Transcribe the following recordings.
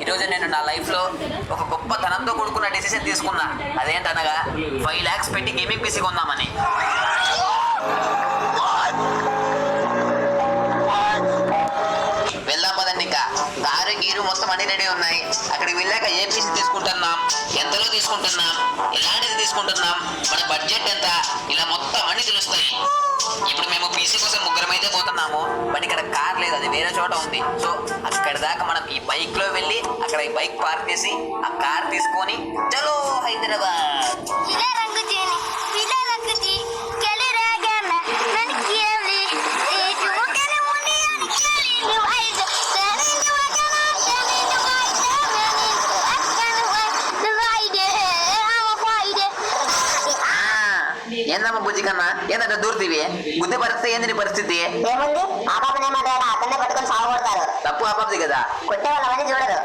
ఈరోజు నేను నా లైఫ్లో ఒక గొప్ప ధనంతో కూడుకున్న డెసిషన్ తీసుకున్నా. అదేంటనగా 5 lakhs పెట్టి గేమింగ్ పీసీ కొందామని. వెళ్దాం పదండి. ఇంకా కారు గీరు మొత్తం అన్ని రెడీ ఉన్నాయి. అక్కడికి వెళ్ళాక ఏ పీసీ తీసుకుంటున్నాం, ఎంతలో తీసుకుంటున్నాం, ఎలాంటిది తీసుకుంటున్నాం, మన బడ్జెట్ ఎంత, ఇలా మొత్తం అన్ని తెలుస్తాయి. ఇప్పుడు మేము పీసీ కోసం 3 అయితే పోతున్నాము. బట్ ఇక్కడ కార్ లేదు, అది వేరే చోట ఉంది. సో అక్కడ దాకా మనం ఈ బైక్ లో వెళ్ళి అక్కడ ఈ బైక్ పార్క్ చేసి ఆ కార్ తీసుకొని చలో హైదరాబాద్. ఏందమ్మా బుజ్జి కన్నా, ఏంటంటే దూరుతీవి? బుద్ధి పరిస్థితి ఏంది నీ పరిస్థితి? ఏముంది, ఆ పాపని ఏమంటారు, అతన్నే పట్టుకొని సాగు కొడతారు. తప్పు ఆ పాపది కదా, కొట్టే వాళ్ళని చూడరు.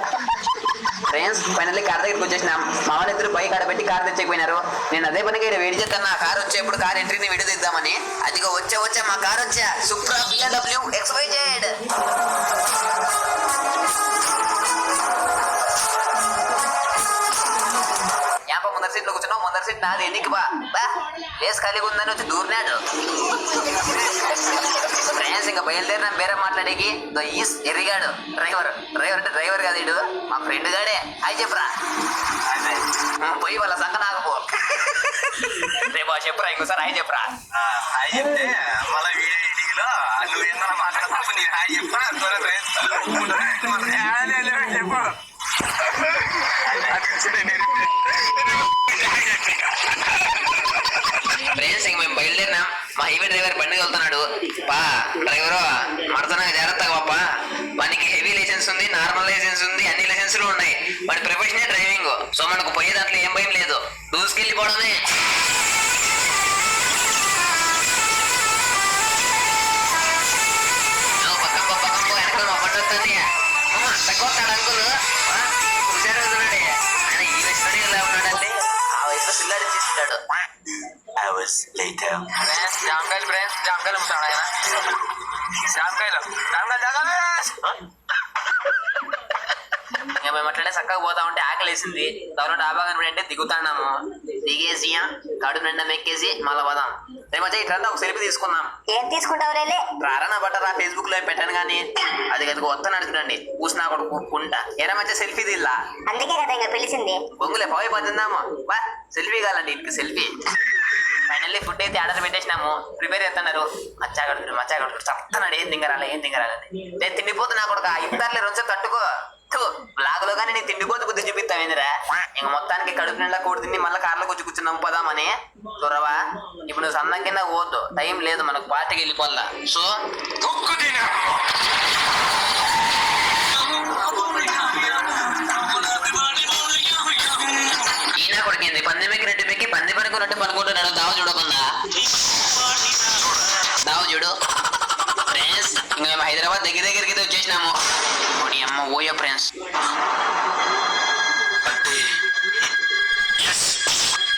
ఫ్రెండ్స్ ఫైనల్లీ కార్ దగ్గరికి వచ్చేసినాం. మా వాళ్ళిద్దరు బైక్ ఆడబెట్టి కార్ తెచ్చేపోయినారు. నేను అదే పనిగా ఇక్కడ వెయిట్ చేస్తాను, ఆ కార్ వచ్చేప్పుడు కార్ ఎంట్రీని వీడియో తీద్దామని. అదిగో వచ్చా మా కార్ వచ్చా, సుప్రా BMW XYZ. ముందర సీట్ లో కూర్చున్నావు, ముందర సీట్ నాది, ఎన్నికి బా ప్లేస్ ఖాళీగా ఉందని వచ్చి దూరినాడు. ఫ్రెండ్స్ ఇంకా బయలుదేరినాం వేరే మాట్లాడేకి. ఈస్ ఎర్రిగాడు డ్రైవర్ అంటే డ్రైవర్ కాదు, ఇడు మా ఫ్రెండ్ గాడే. హాయ్ చెప్పరా, పోయి వాళ్ళ సంగ నాకపో. రేపు చెప్పరా, ఇంకోసారి హాయ్ చెప్పరా. హాయ్ చెప్తే మళ్ళీ వీడియో ఎడిటింగ్లో నువ్వు ఏమన్నా మాట్లాడతావు, నేను హాయ్ చెప్పరా చెప్పు. ఫ్రెండ్స్ ఇంక మేము బయలుదేరినాం. మా హైవే డ్రైవర్ బండి వెళ్తున్నాడు. పా డ్రైవరు మడతనా జాగ్రత్తగా పాప. మనకి హెవీ లైసెన్స్ ఉంది, నార్మల్ లైసెన్స్ ఉంది, అన్ని లైసెన్స్లు ఉన్నాయి. మన ప్రొఫెషనే డ్రైవింగ్. సో మనకు పోయే దాంట్లో ఏం భయం లేదు, దూసుకెళ్ళిపోవడమే. పక్కన వెనకాల మా బండి వస్తుంది. తగ్గొస్తాడు అనుకోను, హుషారు అవుతున్నాడే. ఆయన ఈ వయసులోనే ఎలా ఉన్నాడంటే ఆ వయసులో పిల్లాడు చేస్తున్నాడు. జామకాయలు ఫ్రెండ్స్, జామకాయలు అమ్ముతాడు ఆయన. జామకాయలు ఇంకా మేము అట్లనే చక్కగా పోతా ఉంటే ఆకలి వేసింది. తర్వాత డాబా కనిపడి దిగుతాన్నాము. దిగేసి కడుపు నిండా మెక్కేసి మళ్ళా పోదాం. రేమచ్చా ఇట్లా ఒక సెల్ఫీ తీసుకుందాం. ఏం తీసుకుంటావు రేలే? రారా బట్టరా ఫేస్బుక్ లో పెట్టాను కానీ అది గదికి వస్తాను చూడండి. పూసినా కూడా కూకుంటా ఏరా మధ్య సెల్ఫీ దిల్లా. అందుకే కదా ఇంకా పిలిచింది. బొంగులే పోయిపోతుందాము. బా సెల్ఫీ కావాలండి, ఇంటికి సెల్ఫీ. ఫైనల్లీ ఫుడ్ అయితే ఆర్డర్ పెట్టేసినాము. ప్రిపేర్ చేస్తున్నారు. మచ్చాగడుగుడు చెప్తున్నాడు ఏం తింగరాలి నేను తిండిపోతున్నా కూడా ఇద్దరులే 2 సేపు తట్టుకో. బ్లాగ్ లో కానీ నేను తిండిపోతు బుద్ధి చూపిస్తావేందిరా. ఇంక మొత్తానికి కడుపు నిండా కూడి తిని మళ్ళీ కార్లో కూర్చొని పోదామని. చూరవా ఇప్పుడు నువ్వు సన్నం కింద పోద్దు, టైం లేదు మనకు, పార్టీకి వెళ్ళిపోల్లా. సో ఈయన కొడుకుంది పంది మెక్కినట్టు మెక్కి పంది పనుకున్నట్టు పనుకుంటున్నాడు. దావు చూడకుండా దావు చూడు. ఫ్రెండ్స్ ఇంకా మేము హైదరాబాద్ దగ్గరికి వచ్చేసినాము. అమ్మ ఓయో ఫ్రెండ్స్.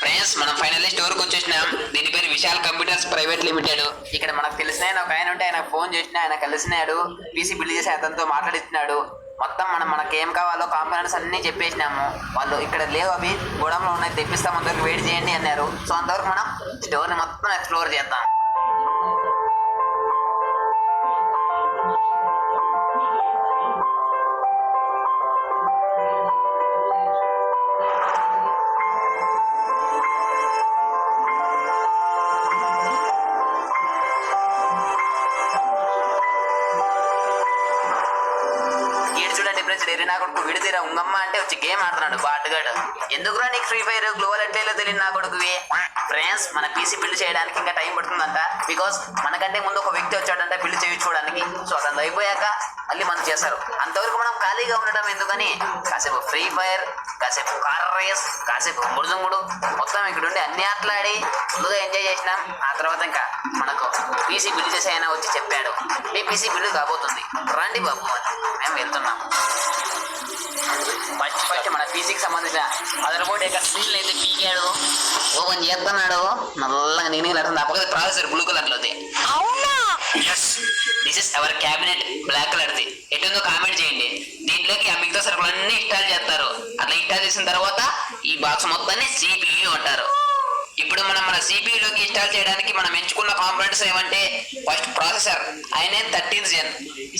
ఫ్రెండ్స్ మనం ఫైనల్లీ స్టోర్కి వచ్చేసినాం. దీని పేరు విశాల్ కంప్యూటర్స్ ప్రైవేట్ లిమిటెడ్. ఇక్కడ మనకు తెలిసిన ఒక ఆయన ఉంటే ఆయన ఫోన్ చేసిన, ఆయన కలిసినాడు. పీసీ బిల్డ్ చేసి అతనితో మాట్లాడిస్తున్నాడు. మొత్తం మనకి ఏం కావాలో కాంపోనెంట్స్ అన్ని చెప్పేసినాము. వాళ్ళు ఇక్కడ లేవు, అవి గోడంలో ఉన్నాయి, తెప్పిస్తాం, అందరికి వెయిట్ చేయండి అన్నారు. సో అంతవరకు మనం స్టోర్ని మొత్తం ఎక్స్ప్లోర్ చేద్దాం. డైరీ నా కొడుకు విడితీరా ఉంగమ్మ అంటే వచ్చి గేమ్ ఆడుతున్నాడు బాటుగాడు. ఎందుకురా నీకు ఫ్రీ ఫైర్ గ్లోవల్ అంటే తెలియదు నా కొడుకువి. ఫ్రెండ్స్ మన పీసీ బిల్డ్ చేయడానికి ఇంకా టైం పడుతుందంట. బికాస్ మనకంటే ముందు ఒక వ్యక్తి వచ్చాడంటే బిల్డ్ చేయించుకోవడానికి. సో అతను అయిపోయాక మళ్ళీ మనం చేస్తారు. అంతవరకు మనం ఖాళీగా ఉండడం ఎందుకని కాసేపు ఫ్రీ ఫైర్, కాసేపు కార్ రేస్, కాసేపు బుడుజంగుడు మొత్తం ఇక్కడ ఉండి అన్ని ఆటలాడి ఫుల్గా ఎంజాయ్ చేసినాం. ఆ తర్వాత ఇంకా మనకు పీసీ బిల్డ్ చేసి ఆయన వచ్చి చెప్పాడు, మీ పీసీ బిల్డ్ కాబోతుంది రండి బాబు అని. మేము వెళ్తున్నాం. ఫస్ట్ మన పీసీకి సంబంధించిన అదర్బోర్డ్ యొక్క స్క్రీన్ అయితే పీకాడు, ఓపెన్ చేస్తున్నాడు. నల్లగా నీళ్ళు అప్పగా ప్రాసెసర్ బ్లూ కలర్లోది. This is our cabinet black కలర్ది. ఎటుందో కామెంట్ చేయండి. దీంట్లోకి ఆ మిగతా సరుకులన్నీ ఇన్స్టాల్ చేస్తారు. అట్లా ఇన్స్టాల్ చేసిన తర్వాత ఈ బాక్స్ మొత్తాన్ని CPU అంటారు. ఇప్పుడు మనం మన సిపియులోకి ఇన్స్టాల్ చేయడానికి మనం ఎంచుకున్న కాంపోనెంట్స్ ఏమంటే, ఫస్ట్ ప్రాసెసర్ ఆయన 13th Gen,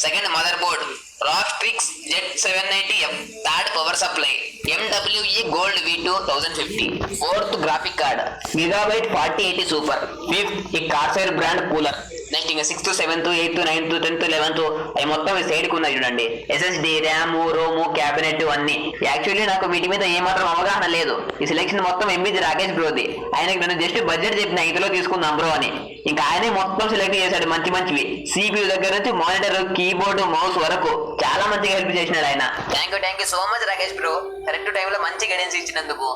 second motherboard రాక్స్ట్రిక్స్ Z790F, third power supply MWE gold V2 1050, fourth graphic card Gigabyte 4080 super, fifth ఈ కార్సైర్ బ్రాండ్ కూలర్. నెక్స్ట్ ఇంకా 6th 7th 8th 9th 10th 11th అవి మొత్తం సైడ్కి ఉన్నాయి చూడండి. SSD, ర్యామ్, రోము, క్యాబినెట్ అన్ని. Actually నాకు వీటి మీద ఏమాత్రం అవగాహన లేదు. ఈ సెలెక్షన్ మొత్తం ఎంబీజీ రాకేష్ బ్రోది. ఆయనకి నేను జస్ట్ బడ్జెట్ చెప్పిన ఇందులో తీసుకుందాం బ్రో అని. ఇంకా ఆయనే మొత్తం సెలెక్ట్ చేశాడు మంచి మంచివి. CPU దగ్గర నుంచి మానిటర్, కీబోర్డ్, మౌస్ వరకు చాలా మంచిగా హెల్ప్ చేసినాడు ఆయన. Thank you so much Rakesh bro, correct టైంలో మంచి గైడెన్స్ ఇచ్చినందుకు.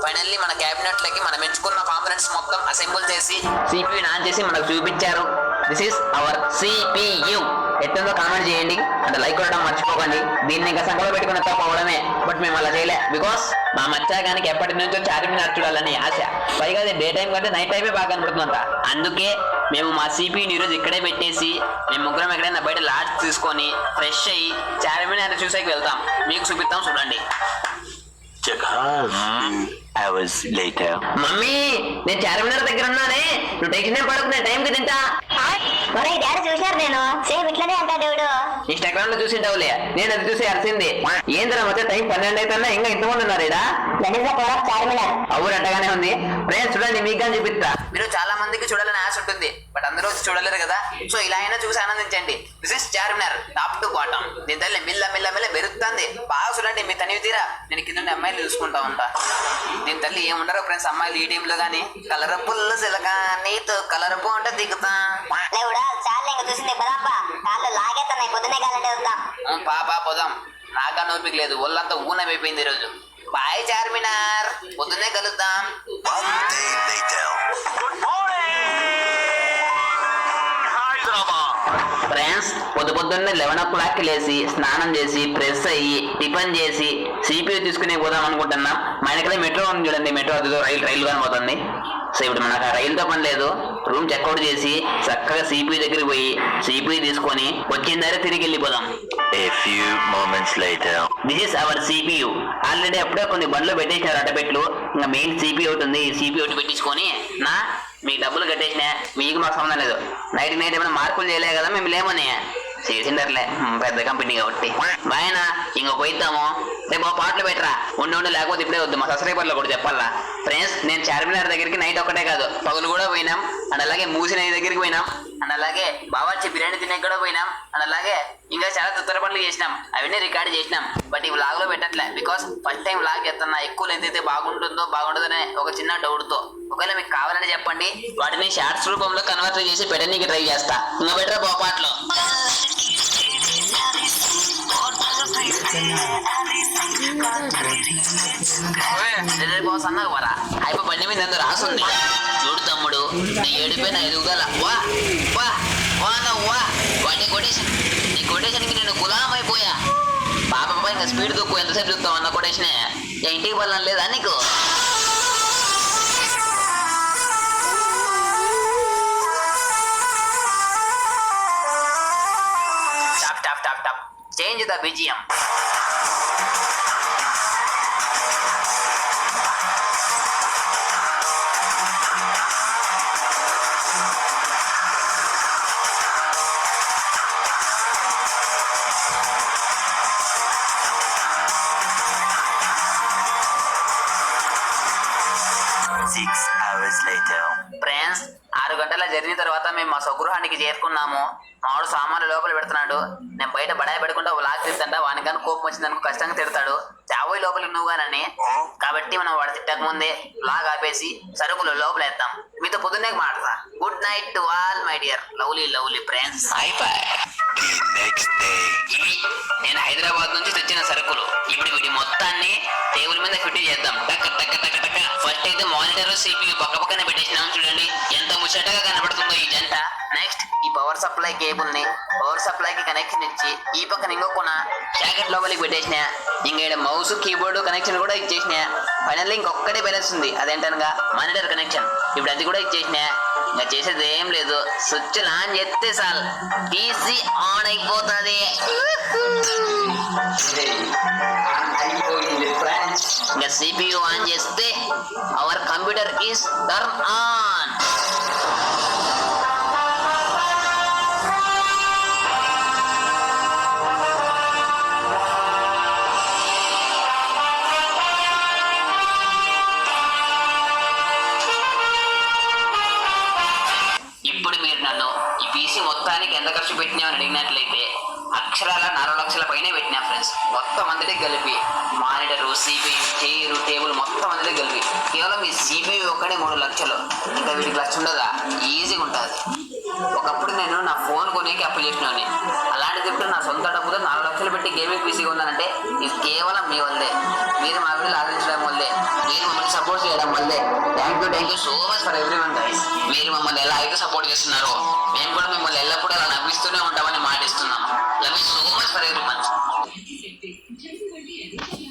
ఫైనల్లీ మన క్యాబినెట్ లకి మనం ఎంచుకున్న కాంపోనెంట్స్ మొత్తం అసెంబుల్ చేసి CPU ఆన్ చేసి మనకు చూపించారు. This is our CPU. ఎట్టుందో కామెంట్ చేయండి అంటే లైక్ కొట్టడం మర్చిపోకండి. దీన్ని ఇంకా సంకలో పెట్టుకున్న తప్పవడమే, బట్ మేము అలా చేయలే. బికాస్ మా మచ్చాగానికి ఎప్పటి నుంచో చార్మినార్ చూడాలని ఆశ. పైగా అది డే టైం కంటే నైట్ టైమే బాగా కనబడుతుందంట. అందుకే మేము మా CPUని ఈరోజు ఇక్కడే పెట్టేసి మేము ముగ్గురం ఎక్కడైనా బయట లాడ్జ్ తీసుకొని ఫ్రెష్ అయ్యి చార్మినార్ చూసేకి వెళ్తాం. మీకు చూపిస్తాం చూడండి. Hours later. మమ్మీ నేను చార్మినార్ దగ్గర ఉన్నానే, నువ్వు టెన్షన్ పడుకునే టైంకి తింటా. డాడీ చూశారు, నేను సేమ్ ఇట్లనే అంటా దేవుడు. ఇన్స్టాగ్రామ్ లో చూసింటావులే, నేను అది చూసి అరిసింది. ఏంద్రా మధ్య టైం 12 అవుతున్నా ఇంకా ఇంతమంది ఉన్నారు ఇడా. చార్మినార్ అవునట్టగానే ఉంది. ఫ్రెండ్స్ చూడండి, మీకు కానీ చూపిస్తా. మీరు చాలా మందికి చూడాలని ఆశ ఉంటుంది, బట్ అందరూ చూడలేరు కదా. సో ఇలా అయినా చూసి ఆనందించండి. This is Charminar top to bottom. దీని తల్లి మిల్ల మిల్ల మిల్ల మెరుస్తుంది. బాగా చూడండి, మీ తనివి తీరా. నేను కింద అమ్మాయిలు చూసుకుంటా ఉంటా. దీని తల్లి ఏముండరు ఫ్రెండ్స్ అమ్మాయిలు ఈ టీంలో గానీ. కలర్ పుల్ల సిలక నీతో కలర్ పోంట దిగుతా. చాలా ఇంకా చూసింది పదాపా, కాళ్ళు లాగేస్తున్నాయి. పొద్దునే కాలంటే వద్దాం. పాపా పోదాం, నాగా నోపిక లేదు, ఒళ్ళంతా ఊనమైపోయింది ఈరోజు. బాయ్ చార్మినార్, పొద్దున్నే కలుద్దాం. One day later. Good morning, Hyderabad. Friends పొద్దున్నే 11 o'clock లేసి స్నానం చేసి ఫ్రెష్ అయ్యి టిఫిన్ చేసి CPU తీసుకునే పోదాం అనుకుంటున్నాం. మా వెనకాల మెట్రో ఉంది చూడండి, మెట్రో అదిలో రైలు కానీ పోతుంది. సో ఇప్పుడు మనకు ఆ రైలుతో పని లేదు. రూమ్ చెక్అవుట్ చేసి చక్కగా CPU దగ్గరికి పోయి CPU తీసుకొని వచ్చిన దగ్గర తిరిగి వెళ్ళిపోదాం. A few moments later. This is hour CPU. Already అప్పుడే కొన్ని బండ్లు పెట్టేసినారు అట్టపెట్లు. ఇంకా మెయిన్ CPU ఒకటి ఉంది. ఈ CPU ఒకటి పెట్టించుకొని మీ డబ్బులు కట్టేసినా, మీకు మాకు సంబంధం లేదు. నైట్ ఏమైనా మార్పులు చేయలే కదా, మేము లేమని చేసిండర్లే, పెద్ద కంపెనీ కాబట్టి. బాయన ఇంకో పోయిద్దాము. రేపు పాటలు పెట్టరా, ఉండి లేకపోతే ఇప్పుడే వద్దు. మా సబ్స్క్రైబర్లో కూడా చెప్పాలా. ఫ్రెండ్స్ నేను చార్మినార్ దగ్గరికి నైట్ ఒకటే కాదు పగులు కూడా పోయినాం. అండ్ అలాగే మూసి నది దగ్గరికి పోయినాం. అండ్ అలాగే బావర్చి బిర్యానీ తినే కూడా పోయినాం. అండ్ అలాగే ఇంకా చాలా తుత్తర పనులు చేసినాం. అవన్నీ రికార్డ్ చేసినాం, బట్ ఈ వ్లాగ్ లో పెట్టట్లే. బికాస్ ఫస్ట్ టైం వ్లాగ్ చేస్తున్నా. ఎక్కువ లెంత్ అయితే బాగుంటుందనే ఒక చిన్న డౌట్ తో. ఒకవేళ మీకు కావాలని చెప్పండి, వాటిని షార్ట్స్ రూపంలో కన్వర్ట్ చేసి పెట్టడానికి ట్రై చేస్తా. ఇంకా బెటర్ బొపాట్లో బాస్ అన్నా వరా అయిపో బండి మీద ఎంతో రాసుంది చూడు తమ్ముడు. నీ ఏడిపోయిన ఎదుగుదల వా వా వా వాటి కొటేషన్. నీ కొటేషన్కి నేను గులాం అయిపోయా. పాప ఇంకా స్పీడ్ తక్కువ ఎంతసేపు చూస్తావు అన్న కొటేషనే. ఇంటికి బలం లేదా నీకు? Top change the BGM. Hours later. Friends 6 గంటల జర్నీ తర్వాత మేము మా స్వగృహానికి చేరుకున్నాము. మావాడు సామాన్లు లోపల పెడుతున్నాడు. నేను బయట బడాయి పెట్టుకుంటా లాగ్ తీస్తాంట. వానికి కానీ కోపం వచ్చింది అనుకో కష్టంగా తిడతాడు. చావోయ్ లోపలికి నువ్వు గానని. కాబట్టి మనం వాడు తిట్టక ముందే లాగ్ ఆపేసి సరుకులు లోపల వేద్దాం. మీతో పొద్దున్నే మాడతా. Good night to all my dear lovely friends. Next day ఇవి నేను హైదరాబాద్ నుంచి తెచ్చిన సరుకులు. ఇప్పుడు వీటి మొత్తాన్ని టేబుల్ మీద ఫిట్ చేద్దాం. టక్ టక్ టక్ టక్. ఫస్ట్ అయితే మానిటర్ CPU పక్క పక్కనే పెట్టేసినాం. చూడండి ఎంత ముచ్చటగా కనబడుతుందో ఈ జంట. నెక్స్ట్ ఈ పవర్ సప్లై కేబుల్ ని పవర్ సప్లై కి కనెక్షన్ ఇచ్చి ఈ పక్కన ఇంకొక జాకెట్ లోపలికి పెట్టేసిన. ఇంకా మౌస్ కీబోర్డ్ కనెక్షన్ కూడా ఇచ్చేసిన. ఫైనల్లీ ఇంకొక్కటే బ్యాలెన్స్ ఉంది, అదేంటనగా మానిటర్ కనెక్షన్. ఇప్పుడు అది కూడా ఇచ్చేసిన. ఇంకా చేసేది ఏం లేదు, స్విచ్ ఆన్ చేస్తే చాలు PC ఆన్ అయిపోతుంది. ఇంకా CPU ఆన్ చేస్తే our computer is turn on. ఇప్పుడు మీరు నన్ను ఈ PC మొత్తానికి ఎంత ఖర్చు పెట్టినామని అడిగినట్లయితే అక్షరాల 4 లక్షల పైనే పెట్టినా ఫ్రెండ్స్. మొత్తం అందరికీ కలిపి మానిటరు, CPU, చైరు, టేబుల్ మొత్తం అందరికీ కలిపి కేవలం ఈ CPU ఒక్కడే 3 లక్షలు. ఇంకా వీటికి లక్ష ఉండదా? ఈజీగా ఉంటుంది. ఒకప్పుడు నేను నా ఫోన్ కొనేకి అప్పు చేసినాను. అలాంటిది ఇప్పుడు నా సొంత డబ్బుతో 4 లక్షలు పెట్టి గేమింగ్ PC కొందానంటే ఇది కేవలం మీ వల్లే. మీరు మా వీడియోలు ఆదరించడం వల్లే, మీరు మమ్మల్ని సపోర్ట్ చేయడం వల్లే. Thank you so much for every one guy's. మీరు మమ్మల్ని ఎలా అయితే సపోర్ట్ చేస్తున్నారో మేము కూడా మిమ్మల్ని ఎల్లప్పుడూ అలా నవ్విస్తూనే ఉంటామని